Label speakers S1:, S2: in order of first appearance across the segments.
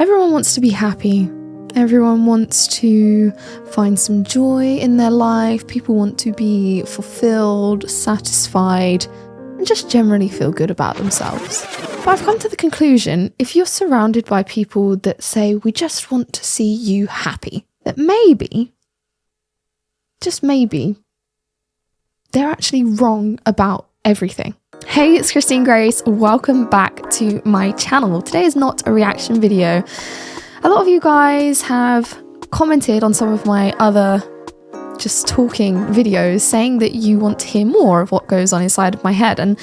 S1: Everyone wants to be happy. Everyone wants to find some joy in their life. People want to be fulfilled, satisfied, and just generally feel good about themselves. But I've come to the conclusion, if you're surrounded by people that say, we just want to see you happy, that maybe, just maybe, they're actually wrong about everything. Hey, it's Christine Grace. Welcome back to my channel. Today is not a reaction video. A lot of you guys have commented on some of my other just talking videos saying that you want to hear more of what goes on inside of my head. And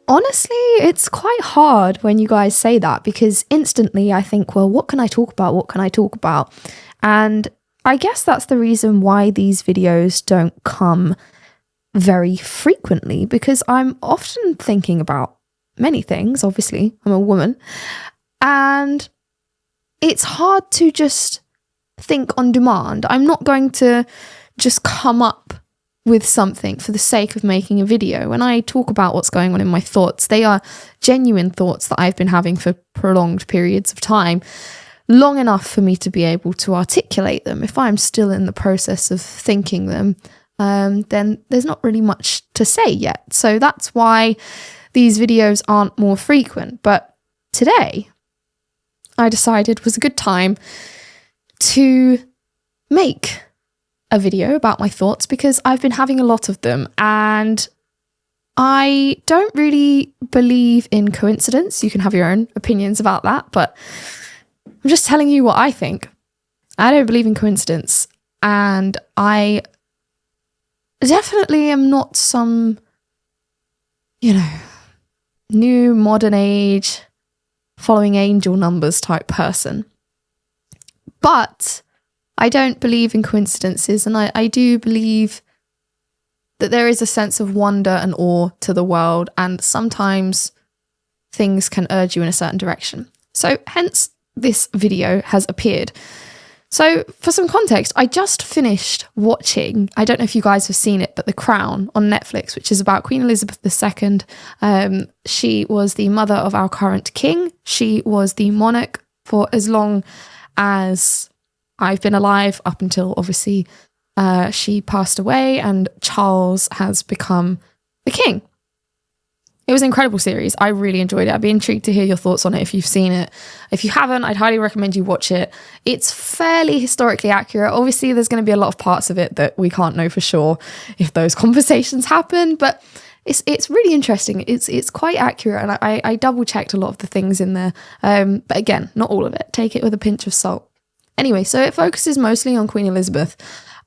S1: honestly, it's quite hard when you guys say that, because instantly I think, well, what can I talk about? What can I talk about? And I guess that's the reason why these videos don't come very frequently, because I'm often thinking about many things. Obviously, I'm a woman, and it's hard to just think on demand. I'm not going to just come up with something for the sake of making a video. When I talk about what's going on in my thoughts, they are genuine thoughts that I've been having for prolonged periods of time, long enough for me to be able to articulate them. If I'm still in the process of thinking them, then there's not really much to say yet. So that's why these videos aren't more frequent. But today, I decided was a good time to make a video about my thoughts, because I've been having a lot of them, and I don't really believe in coincidence. You can have your own opinions about that, but I'm just telling you what I think. I don't believe in coincidence, and I definitely am not some, new modern age following angel numbers type person. But I don't believe in coincidences, and I do believe that there is a sense of wonder and awe to the world, and sometimes things can urge you in a certain direction. So hence this video has appeared. So for some context, I just finished watching, I don't know if you guys have seen it, but The Crown on Netflix, which is about Queen Elizabeth II. She was the mother of our current king. She was the monarch for as long as I've been alive, up until obviously she passed away and Charles has become the king. It was an incredible series. I really enjoyed it. I'd be intrigued to hear your thoughts on it if you've seen it. If you haven't, I'd highly recommend you watch it. It's fairly historically accurate. Obviously, there's going to be a lot of parts of it that we can't know for sure if those conversations happen, but it's really interesting. It's quite accurate, and I double checked a lot of the things in there. But again, not all of it. Take it with a pinch of salt. Anyway, so it focuses mostly on Queen Elizabeth,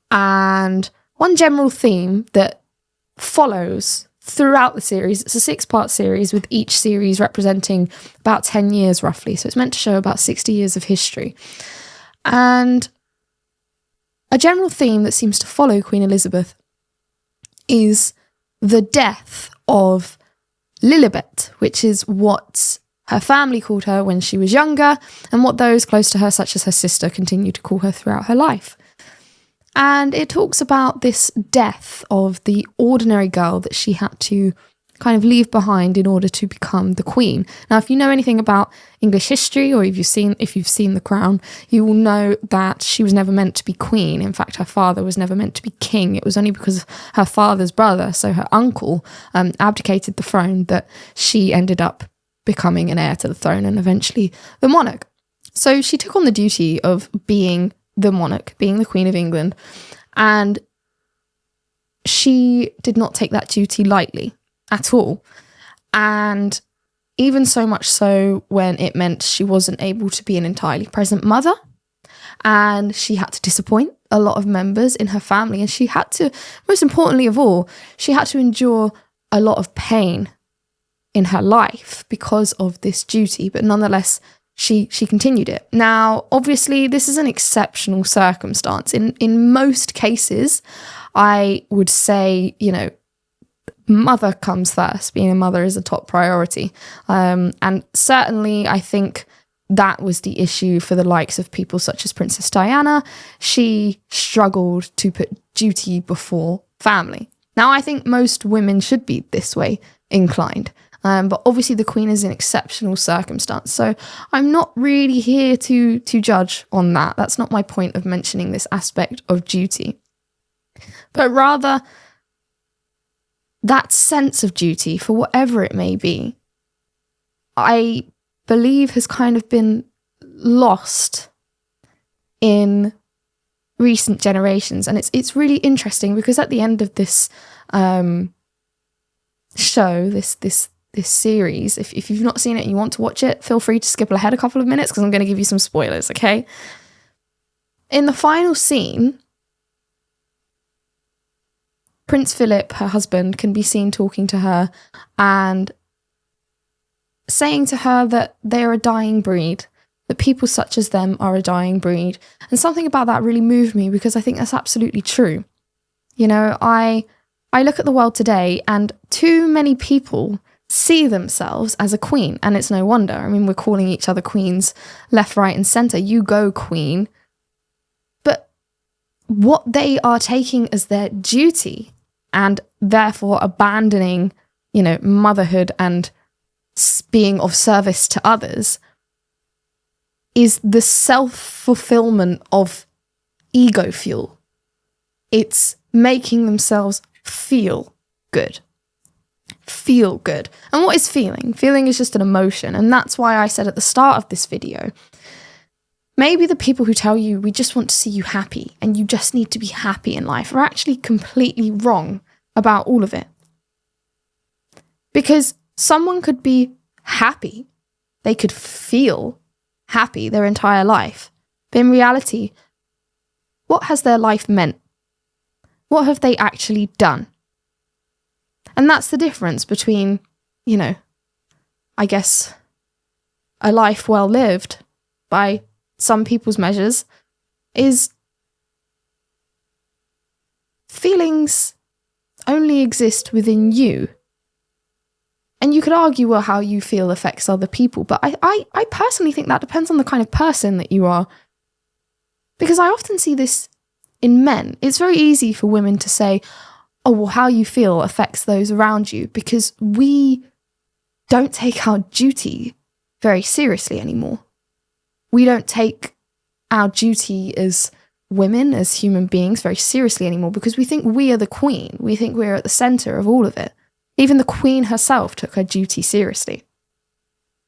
S1: and one general theme that follows throughout the series. It's a 6-part series, with each series representing about 10 years roughly. So it's meant to show about 60 years of history. And a general theme that seems to follow Queen Elizabeth is the death of Lilibet, which is what her family called her when she was younger, and what those close to her, such as her sister, continue to call her throughout her life. And it talks about this death of the ordinary girl that she had to kind of leave behind in order to become the queen. Now, if you know anything about English history, or if you've seen The Crown, you will know that she was never meant to be queen. In fact, her father was never meant to be king. It was only because her father's brother, so her uncle, abdicated the throne, that she ended up becoming an heir to the throne and eventually the monarch. So she took on the duty of being the monarch, being the Queen of England, and she did not take that duty lightly at all. And even so much so when it meant she wasn't able to be an entirely present mother, and she had to disappoint a lot of members in her family, and she had to, most importantly of all, she had to endure a lot of pain in her life because of this duty, but nonetheless she continued it. Now, obviously, this is an exceptional circumstance. In most cases, I would say, mother comes first. Being a mother is a top priority. And certainly, I think that was the issue for the likes of people such as Princess Diana. She struggled to put duty before family. Now, I think most women should be this way inclined. But obviously the Queen is an exceptional circumstance. So I'm not really here to judge on that. That's not my point of mentioning this aspect of duty. But rather that sense of duty, for whatever it may be, I believe has kind of been lost in recent generations. And it's really interesting because at the end of this show, this series, if you've not seen it and you want to watch it, feel free to skip ahead a couple of minutes because I'm going to give you some spoilers, okay? In the final scene, Prince Philip, her husband, can be seen talking to her and saying to her that they're a dying breed, that people such as them are a dying breed. And something about that really moved me because I think that's absolutely true. You know, I look at the world today and too many people see themselves as a queen, and it's no wonder. I mean, we're calling each other queens left, right, and centre. You go, queen. But what they are taking as their duty and therefore abandoning, you know, motherhood and being of service to others is the self-fulfillment of ego fuel. It's making themselves feel good. Feel good. And what is feeling? Feeling is just an emotion. And that's why I said at the start of this video, maybe the people who tell you we just want to see you happy and you just need to be happy in life are actually completely wrong about all of it. Because someone could be happy, they could feel happy their entire life, but in reality, what has their life meant? What have they actually done? And that's the difference between, you know, I guess, a life well lived by some people's measures is feelings only exist within you. And you could argue, well, how you feel affects other people. But I personally think that depends on the kind of person that you are. Because I often see this in men. It's very easy for women to say, oh, well, how you feel affects those around you, because we don't take our duty very seriously anymore. We don't take our duty as women, as human beings, very seriously anymore because we think we are the queen. We think we're at the centre of all of it. Even the queen herself took her duty seriously.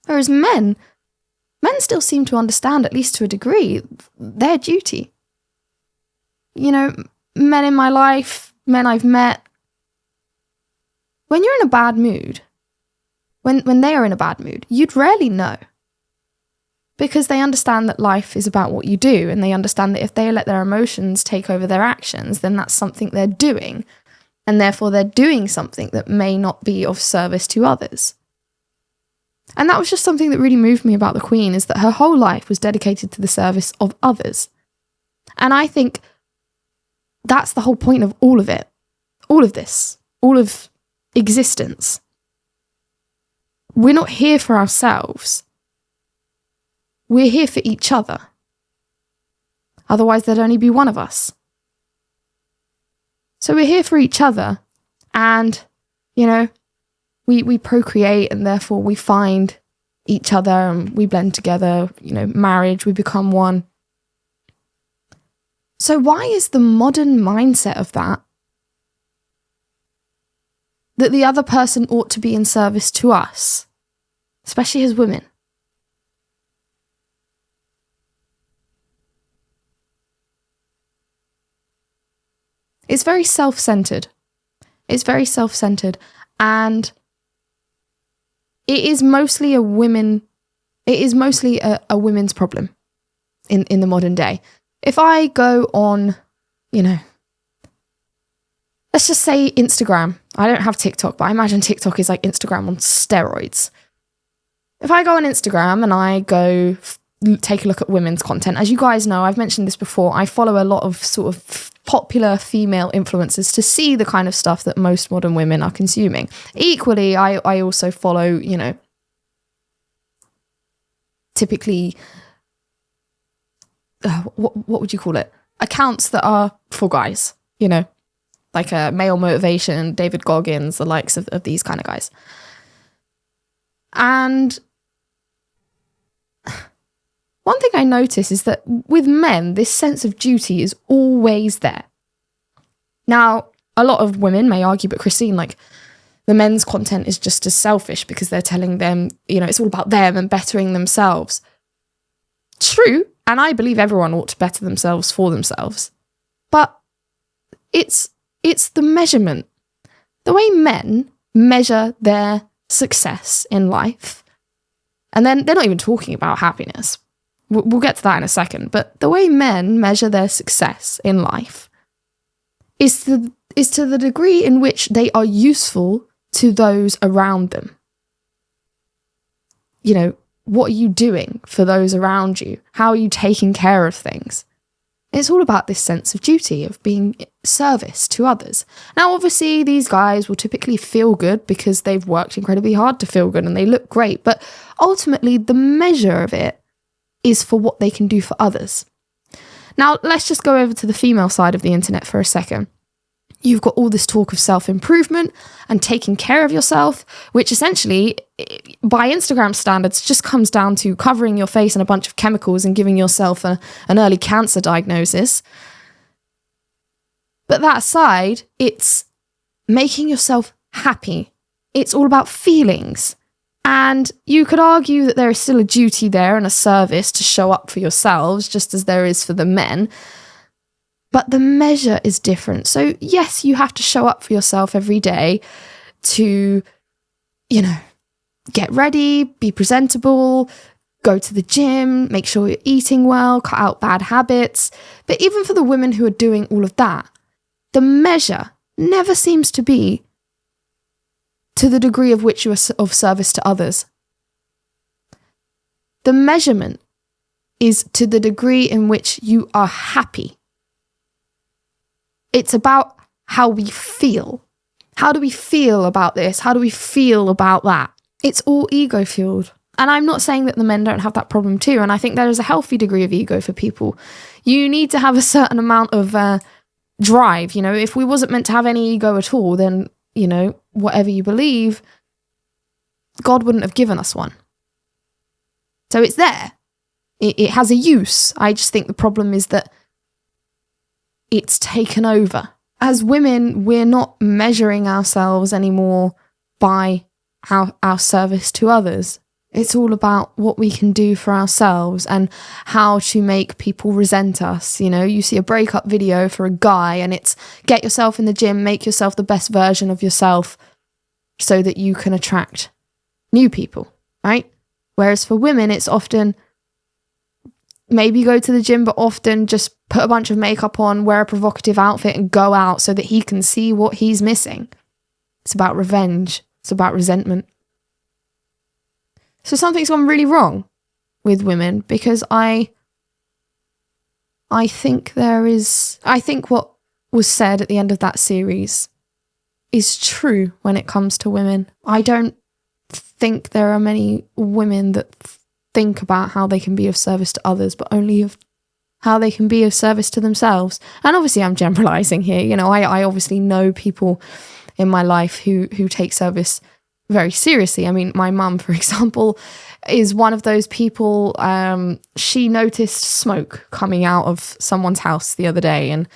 S1: Whereas men still seem to understand, at least to a degree, their duty. You know, men in my life, men I've met, when you're in a bad mood, when they are in a bad mood, you'd rarely know. Because they understand that life is about what you do, and they understand that if they let their emotions take over their actions, then that's something they're doing, and therefore they're doing something that may not be of service to others. And that was just something that really moved me about the Queen, is that her whole life was dedicated to the service of others. And I think that's the whole point of all of it. All of this. All of existence. We're not here for ourselves. We're here for each other. Otherwise, there'd only be one of us. So we're here for each other. And, you know, we procreate, and therefore we find each other and we blend together. You know, marriage, we become one. So why is the modern mindset of that the other person ought to be in service to us, especially as women? It's very self-centered. It's very self-centered, and it is mostly a women's problem in the modern day. If I go on, you know, let's just say Instagram. I don't have TikTok, but I imagine TikTok is like Instagram on steroids. If I go on Instagram and I go take a look at women's content, as you guys know, I've mentioned this before, I follow a lot of sort of popular female influencers to see the kind of stuff that most modern women are consuming. Equally, I also follow, you know, typically, what would you call it? Accounts that are for guys, you know, like Male Motivation, David Goggins, the likes of these kind of guys. And one thing I notice is that with men, this sense of duty is always there. Now, a lot of women may argue, but Christine, like, the men's content is just as selfish because they're telling them, you know, it's all about them and bettering themselves. True, and I believe everyone ought to better themselves for themselves. But it's the measurement. The way men measure their success in life, and then they're not even talking about happiness. We'll get to that in a second. But the way men measure their success in life is to the degree in which they are useful to those around them. You know, what are you doing for those around you? How are you taking care of things? It's all about this sense of duty, of being service to others. Now, obviously, these guys will typically feel good because they've worked incredibly hard to feel good and they look great. But ultimately, the measure of it is for what they can do for others. Now, let's just go over to the female side of the internet for a second. You've got all this talk of self-improvement and taking care of yourself, which essentially, by Instagram standards, just comes down to covering your face in a bunch of chemicals and giving yourself an early cancer diagnosis. But that aside, it's making yourself happy. It's all about feelings. And you could argue that there is still a duty there and a service to show up for yourselves, just as there is for the men. But the measure is different. So yes, you have to show up for yourself every day to, you know, get ready, be presentable, go to the gym, make sure you're eating well, cut out bad habits. But even for the women who are doing all of that, the measure never seems to be to the degree of which you are of service to others. The measurement is to the degree in which you are happy. It's about how we feel. How do we feel about this? How do we feel about that? It's all ego-fueled. And I'm not saying that the men don't have that problem too. And I think there is a healthy degree of ego for people. You need to have a certain amount of drive. You know, if we wasn't meant to have any ego at all, then, you know, whatever you believe, God wouldn't have given us one. So it's there. It has a use. I just think the problem is that it's taken over. As women, we're not measuring ourselves anymore by our service to others. It's all about what we can do for ourselves and how to make people resent us. You know, you see a breakup video for a guy and it's get yourself in the gym, make yourself the best version of yourself so that you can attract new people, right? Whereas for women, it's often maybe go to the gym, but often just put a bunch of makeup on, wear a provocative outfit and go out so that he can see what he's missing. It's about revenge. It's about resentment. So something's gone really wrong with women because I think what was said at the end of that series is true when it comes to women. I don't think there are many women that think about how they can be of service to others, but only of how they can be of service to themselves. And obviously I'm generalizing here. You know, I obviously know people in my life who take service very seriously. I mean, my mum, for example, is one of those people. She noticed smoke coming out of someone's house the other day and,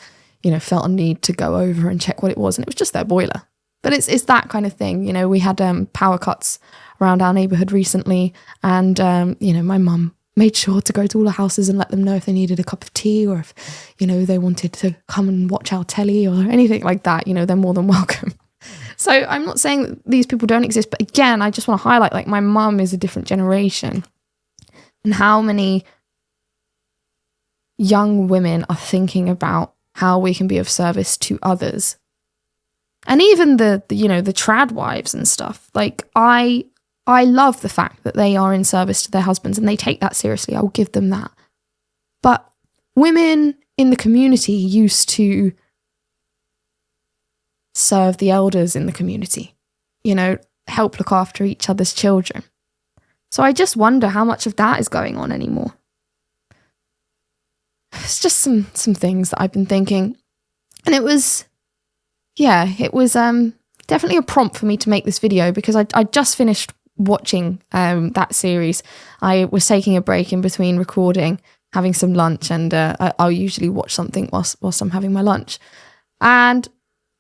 S1: you know, felt a need to go over and check what it was. And it was just their boiler. But it's that kind of thing. You know, we had power cuts around our neighbourhood recently. And, you know, my mum made sure to go to all the houses and let them know if they needed a cup of tea or if, you know, they wanted to come and watch our telly or anything like that. You know, they're more than welcome. So I'm not saying that these people don't exist, but again, I just want to highlight, like, my mum is a different generation and how many young women are thinking about how we can be of service to others. And even the you know, the trad wives and stuff. Like, I love the fact that they are in service to their husbands and they take that seriously. I will give them that. But women in the community used to serve the elders in the community, you know, help look after each other's children. So I just wonder how much of that is going on anymore. It's just some things that I've been thinking. And it was definitely a prompt for me to make this video because I just finished watching that series, I was taking a break in between recording, having some lunch, and I'll usually watch something whilst I'm having my lunch. And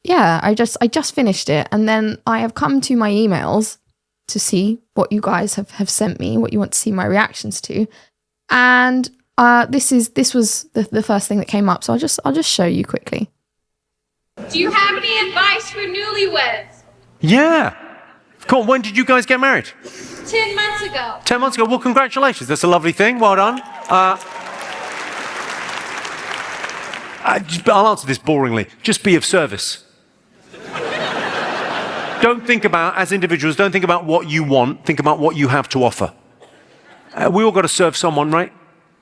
S1: yeah, I just finished it, and then I have come to my emails to see what you guys have sent me, what you want to see my reactions to, and this was the first thing that came up. So I'll just show you quickly.
S2: Do you have any advice for newlyweds?
S3: Yeah. Cool. When did you guys get married?
S2: 10 months ago.
S3: 10 months ago. Well, congratulations. That's a lovely thing. Well done. I'll answer this boringly. Just be of service. Don't think about, as individuals, don't think about what you want. Think about what you have to offer. We all got to serve someone, right?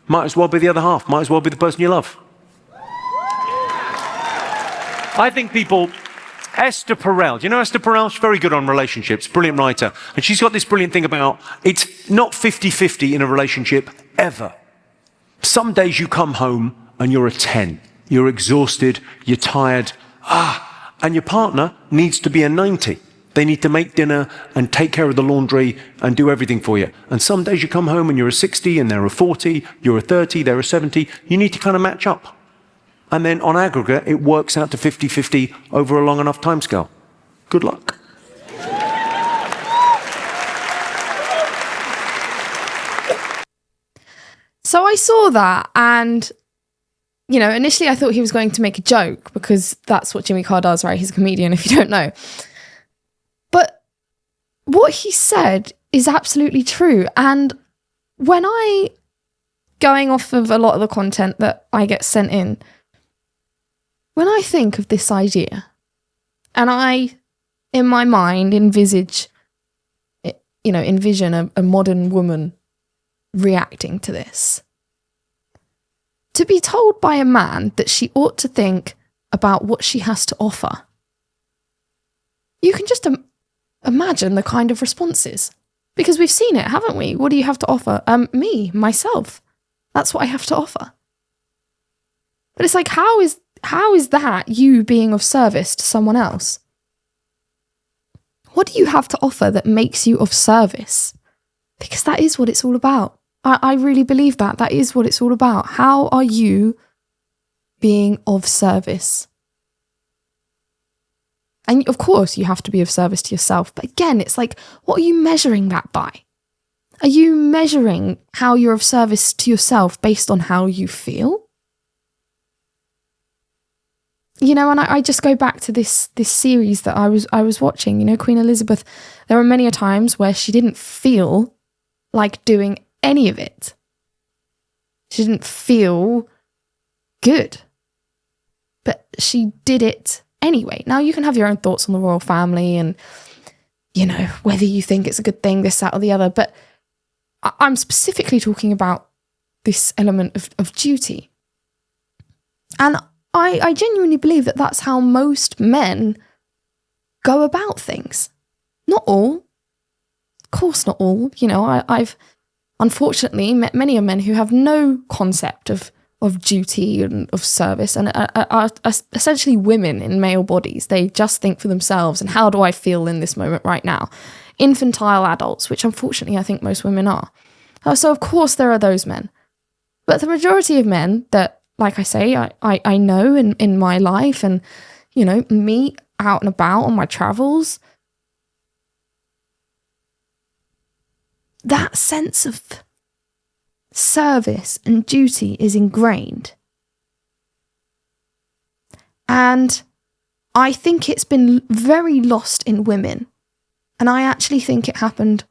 S3: Might as well be the other half. Might as well be the person you love. I think people... Esther Perel. Do you know Esther Perel? She's very good on relationships. Brilliant writer. And she's got this brilliant thing about it's not 50-50 in a relationship ever. Some days you come home and you're a 10. You're exhausted. You're tired. And your partner needs to be a 90. They need to make dinner and take care of the laundry and do everything for you. And some days you come home and you're a 60 and they're a 40. You're a 30. They're a 70. You need to kind of match up. And then on aggregate, it works out to 50-50 over a long enough timescale. Good luck.
S1: So I saw that, and, you know, initially I thought he was going to make a joke, because that's what Jimmy Carr does, right? He's a comedian, if you don't know. But what he said is absolutely true. And when going off of a lot of the content that I get sent in, when I think of this idea, and I, in my mind, envision a modern woman reacting to this, to be told by a man that she ought to think about what she has to offer, you can just imagine the kind of responses. Because we've seen it, haven't we? What do you have to offer? Myself. That's what I have to offer. But it's like, how is that you being of service to someone else? What do you have to offer that makes you of service? Because that is what it's all about. I really believe that. That is what it's all about. How are you being of service? And of course, you have to be of service to yourself. But again, it's like, what are you measuring that by? Are you measuring how you're of service to yourself based on how you feel? You know, and I just go back to this series that I was watching, you know, Queen Elizabeth. There were many a times where she didn't feel like doing any of it. She didn't feel good. But she did it anyway. Now, you can have your own thoughts on the royal family and, you know, whether you think it's a good thing, this, that, or the other. But I'm specifically talking about this element of duty. And I genuinely believe that that's how most men go about things. Not all. Of course not all. You know, I've unfortunately met many men who have no concept of duty and of service, and are essentially women in male bodies. They just think for themselves, and how do I feel in this moment right now? Infantile adults, which unfortunately I think most women are. So of course there are those men. But the majority of men that, like I say, I know in my life and, you know, meet out and about on my travels, that sense of service and duty is ingrained. And I think it's been very lost in women. And I actually think it happened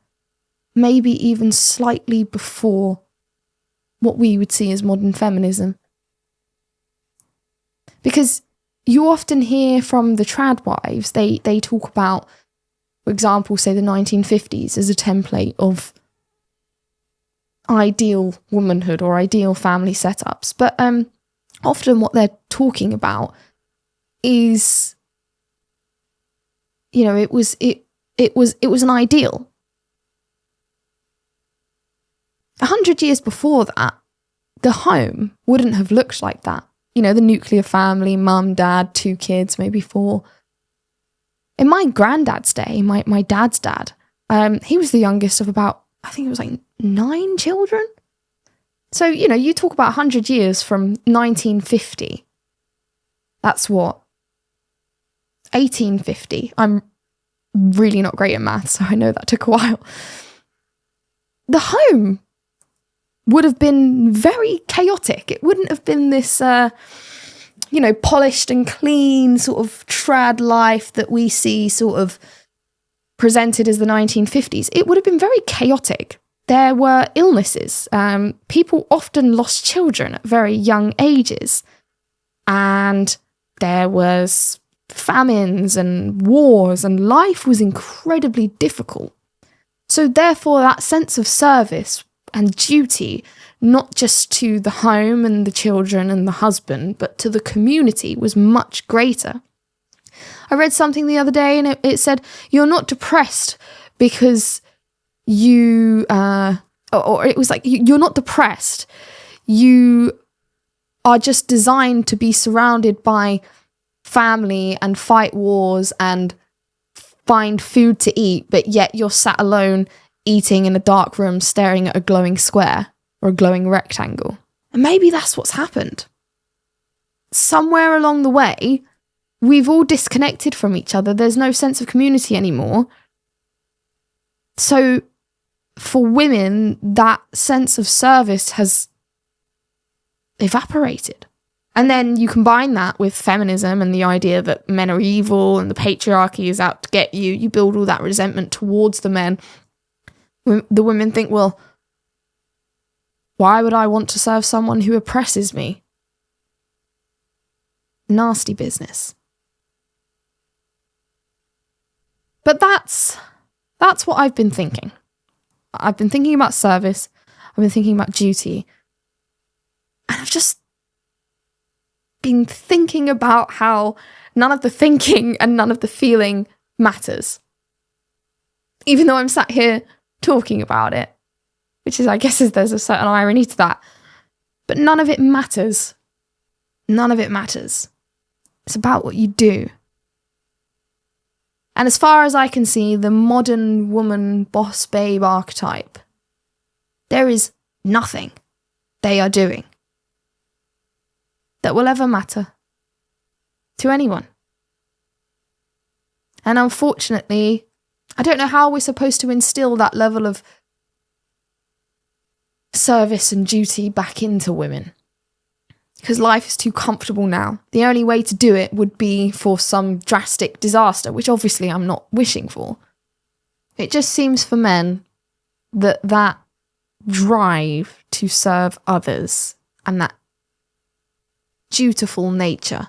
S1: maybe even slightly before what we would see as modern feminism. Because you often hear from the trad wives, they talk about, for example, say the 1950s as a template of ideal womanhood or ideal family setups. But often what they're talking about is, you know, it was an ideal. 100 years before that, the home wouldn't have looked like that. You know, the nuclear family, mum, dad, 2 kids, maybe 4. In my granddad's day, my dad's dad, He was the youngest of about, I think it was like 9 children. So, you talk about 100 years from 1950. That's what? 1850. I'm really not great at maths, so I know that took a while. The home would have been very chaotic. It wouldn't have been this, polished and clean sort of trad life that we see sort of presented as the 1950s. It would have been very chaotic. There were illnesses. People often lost children at very young ages. And there was famines and wars, and life was incredibly difficult. So therefore, that sense of service and duty, not just to the home and the children and the husband, but to the community, was much greater. I read something the other day, and it said, you're not depressed because you, or it was like, you're not depressed. You are just designed to be surrounded by family and fight wars and find food to eat, but yet you're sat alone eating in a dark room staring at a glowing square or a glowing rectangle. And maybe that's what's happened. Somewhere along the way, we've all disconnected from each other. There's no sense of community anymore. So for women, that sense of service has evaporated. And then you combine that with feminism and the idea that men are evil and the patriarchy is out to get you. You build all that resentment towards the men. The women think, well, why would I want to serve someone who oppresses me? Nasty business. But that's what I've been thinking. I've been thinking about service. I've been thinking about duty. And I've just been thinking about how none of the thinking and none of the feeling matters. Even though I'm sat here talking about it, which is, I guess, there's a certain irony to that. But none of it matters. None of it matters. It's about what you do. And as far as I can see, the modern woman boss babe archetype, there is nothing they are doing that will ever matter to anyone. And unfortunately, I don't know how we're supposed to instill that level of service and duty back into women. Because life is too comfortable now. The only way to do it would be for some drastic disaster, which obviously I'm not wishing for. It just seems for men that drive to serve others and that dutiful nature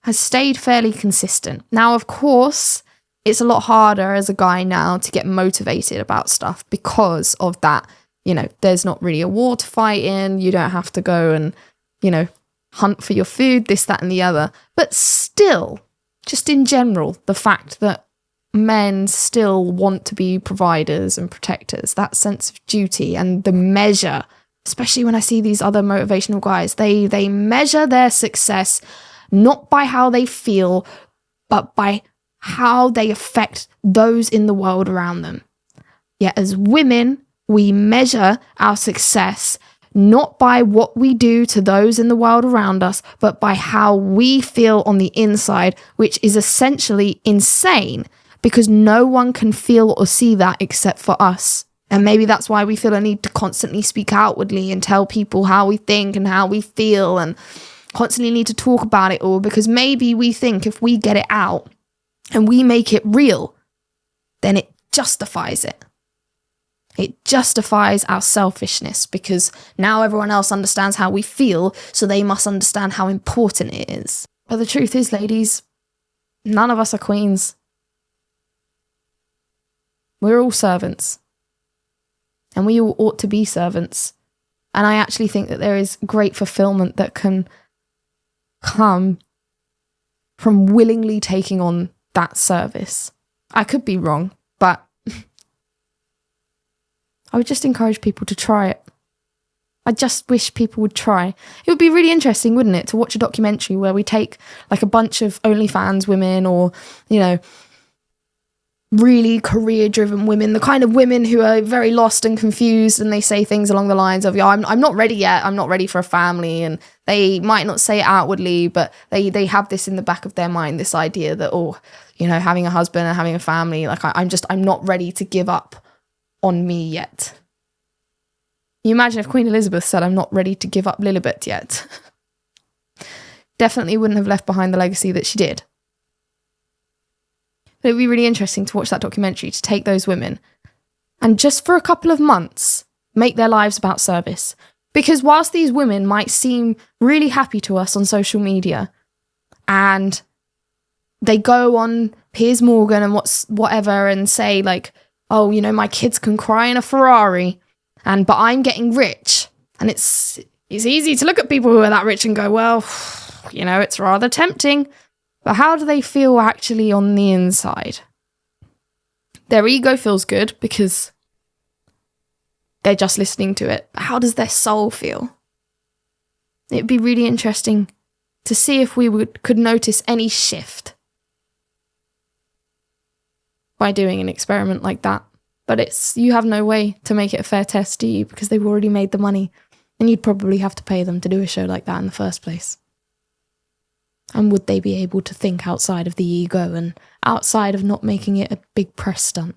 S1: has stayed fairly consistent. Now, of course, it's a lot harder as a guy now to get motivated about stuff because of that. There's not really a war to fight in. You don't have to go and, hunt for your food, this, that, and the other. But still, just in general, the fact that men still want to be providers and protectors, that sense of duty and the measure, especially when I see these other motivational guys, they measure their success not by how they feel, but by how they affect those in the world around them. Yet as women, we measure our success not by what we do to those in the world around us, but by how we feel on the inside, which is essentially insane because no one can feel or see that except for us. And maybe that's why we feel a need to constantly speak outwardly and tell people how we think and how we feel and constantly need to talk about it all, because maybe we think if we get it out and we make it real, then it justifies it. It justifies our selfishness because now everyone else understands how we feel, so they must understand how important it is. But the truth is, ladies, none of us are queens. We're all servants. And we all ought to be servants. And I actually think that there is great fulfillment that can come from willingly taking on that service. I could be wrong, but I would just encourage people to try it. I just wish people would try. It would be really interesting, wouldn't it, to watch a documentary where we take like a bunch of OnlyFans women or, really career-driven women, the kind of women who are very lost and confused, and they say things along the lines of, I'm not ready yet, I'm not ready for a family, and they might not say it outwardly, but they have this in the back of their mind, this idea that, having a husband and having a family, like I'm not ready to give up on me yet. You imagine if Queen Elizabeth said, I'm not ready to give up Lilibet yet. Definitely wouldn't have left behind the legacy that she did. But it'd be really interesting to watch that documentary, to take those women and just for a couple of months, make their lives about service. Because whilst these women might seem really happy to us on social media, and they go on Piers Morgan and whatever and say like, oh, my kids can cry in a Ferrari, but I'm getting rich. And it's easy to look at people who are that rich and go, well, it's rather tempting. But how do they feel actually on the inside? Their ego feels good because they're just listening to it. But how does their soul feel? It'd be really interesting to see if we could notice any shift by doing an experiment like that. But you have no way to make it a fair test, do you? Because they've already made the money. And you'd probably have to pay them to do a show like that in the first place. And would they be able to think outside of the ego and outside of not making it a big press stunt?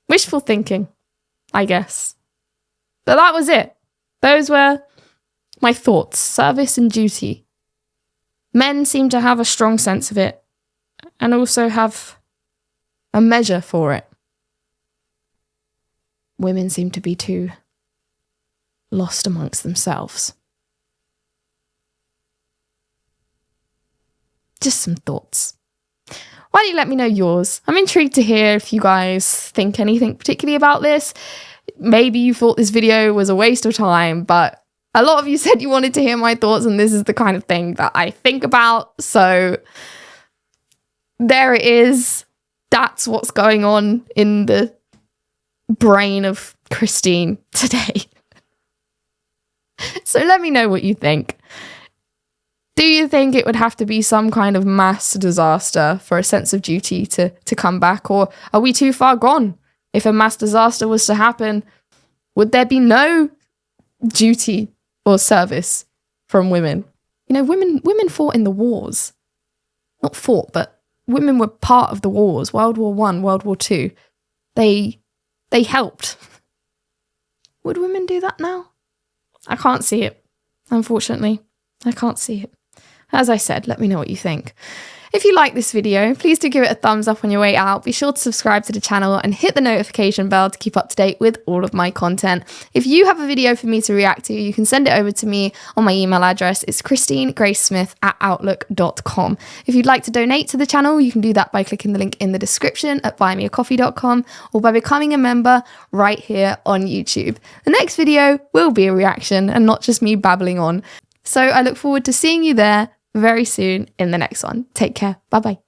S1: Wishful thinking, I guess. But that was it. Those were my thoughts. Service and duty. Men seem to have a strong sense of it and also have a measure for it. Women seem to be too lost amongst themselves. Just some thoughts. Why don't you let me know yours? I'm intrigued to hear if you guys think anything particularly about this. Maybe you thought this video was a waste of time, but a lot of you said you wanted to hear my thoughts, and this is the kind of thing that I think about. So there it is. That's what's going on in the brain of Christine today. So let me know what you think. Do you think it would have to be some kind of mass disaster for a sense of duty to come back? Or are we too far gone? If a mass disaster was to happen, would there be no duty or service from women? Women fought in the wars. Not fought, but women were part of the wars. World War I, World War II. They helped. Would women do that now? I can't see it. Unfortunately, I can't see it. As I said, let me know what you think. If you like this video, please do give it a thumbs up on your way out. Be sure to subscribe to the channel and hit the notification bell to keep up to date with all of my content. If you have a video for me to react to, you can send it over to me on my email address. It's christinegracesmith@outlook.com. If you'd like to donate to the channel, you can do that by clicking the link in the description at buymeacoffee.com or by becoming a member right here on YouTube. The next video will be a reaction and not just me babbling on. So I look forward to seeing you there very soon in the next one. Take care. Bye-bye.